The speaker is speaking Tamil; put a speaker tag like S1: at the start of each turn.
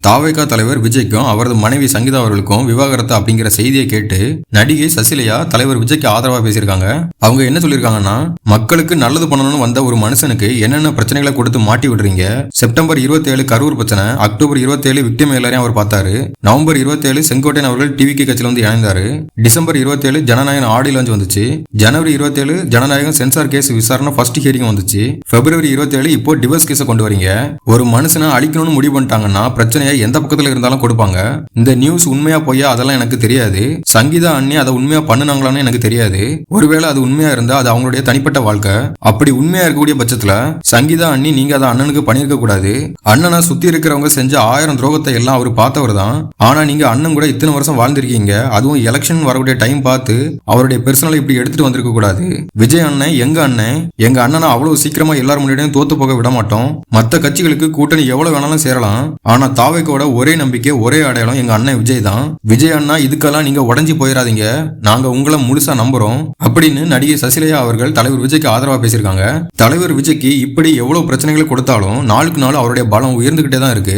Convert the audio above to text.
S1: தாவேகா தலைவர் விஜய்க்கும் அவரது மனைவி சங்கீதா அவர்களுக்கும் விவாகரத்து அப்படிங்கிற செய்தியை கேட்டு நடிகை சசிகலா தலைவர் விஜய்க்கு ஆதரவா பேசியிருக்காங்க. அவங்க என்ன சொல்லியிருக்காங்கன்னா, மக்களுக்கு நல்லது பண்ணணும்னு வந்த ஒரு மனுஷனுக்கு என்னென்ன பிரச்சனைகளை கொடுத்து மாட்டி விடுறீங்க. செப்டம்பர் 27 கரூர் பிரச்சனை, அக்டோபர் 27 விக்டிம் எல்லாரையும் அவர் பார்த்தாரு. நவம்பர் 27 செங்கோட்டையன் அவர்கள் டிவிகே கட்சியில் வந்து இணைந்தாரு. டிசம்பர் 27 ஜனநாயகன் ஆடியோ லான்ச் வந்துச்சு. ஜனவரி 27 ஜனநாயகம் சென்சார் கேஸ் விசாரணை ஃபர்ஸ்ட் ஹியரிங் வந்துச்சு. பிப்ரவரி 27 இப்போ டிவோர்ஸ் கேஸை கொண்டு வரீங்க. ஒரு மனுஷனை அழிக்கணும்னு முடிவு பண்ணிட்டாங்கன்னா பிரச்சனையை எந்த பக்கத்துல இருந்தாலும் கொடுப்பாங்க. இந்த நியூஸ் உண்மையா பொய்யா அதெல்லாம் எனக்கு தெரியாது. சங்கீதா அண்ணி அதை உண்மையா பண்ணுனாங்களான்னு எனக்கு தெரியாது. ஒருவேளை அது உண்மையா இருந்தா அது அவங்களுடைய தனிப்பட்ட வாழ்க்கை. அப்படி உண்மையா இருக்கக்கூடிய பட்சத்துல சங்கீதா அண்ணி நீங்க அதை அண்ணனுக்கு பண்ணிருக்க கூடாது. அண்ணனை சுத்தி இருக்கிறவங்க செஞ்ச 1000 துரோகத்தை எல்லாம் அவர் பார்த்தவர் தான். ஆனா நீங்க அண்ணன் கூட இத்தனை வருஷம் வாழ்ந்திருக்கீங்க. அதுவும் எலெக்ஷன் வரக்கூடிய டைம் பார்த்து அவருடைய பெர்சனலை இப்படி எடுத்துட்டு வந்திருக்க கூடாது. விஜய் அண்ணன் எங்க அண்ணனை அவ்வளவு சீக்கிரமா எல்லாரும் முன்னாடியும் தோத்து போக விட மாட்டோம். மத்த கட்சிகளுக்கு கூட்டணி எவ்வளவு வேணாலும் சேரலாம். ஆனா தாவேக்கோட ஒரே நம்பிக்கை ஒரே அடையாளம் எங்க அண்ணன் விஜய் தான். விஜய் அண்ணா இதுக்கெல்லாம் நீங்க உடஞ்சி போயிடாதீங்க, நாங்க உங்களை முழுசா நம்புறோம் அப்படின்னு நடிகை சசிகலா அவர்கள் தலைவர் விஜய்க்கு ஆதரவா பேசியிருக்காங்க. தலைவர் விஜய்க்கு இப்படி எவ்வளவு பிரச்சனைகளை கொடுத்தாலும் நாளுக்கு நாள் அவருடைய பலம் உயர்ந்துகிட்டே தான் இருக்கு.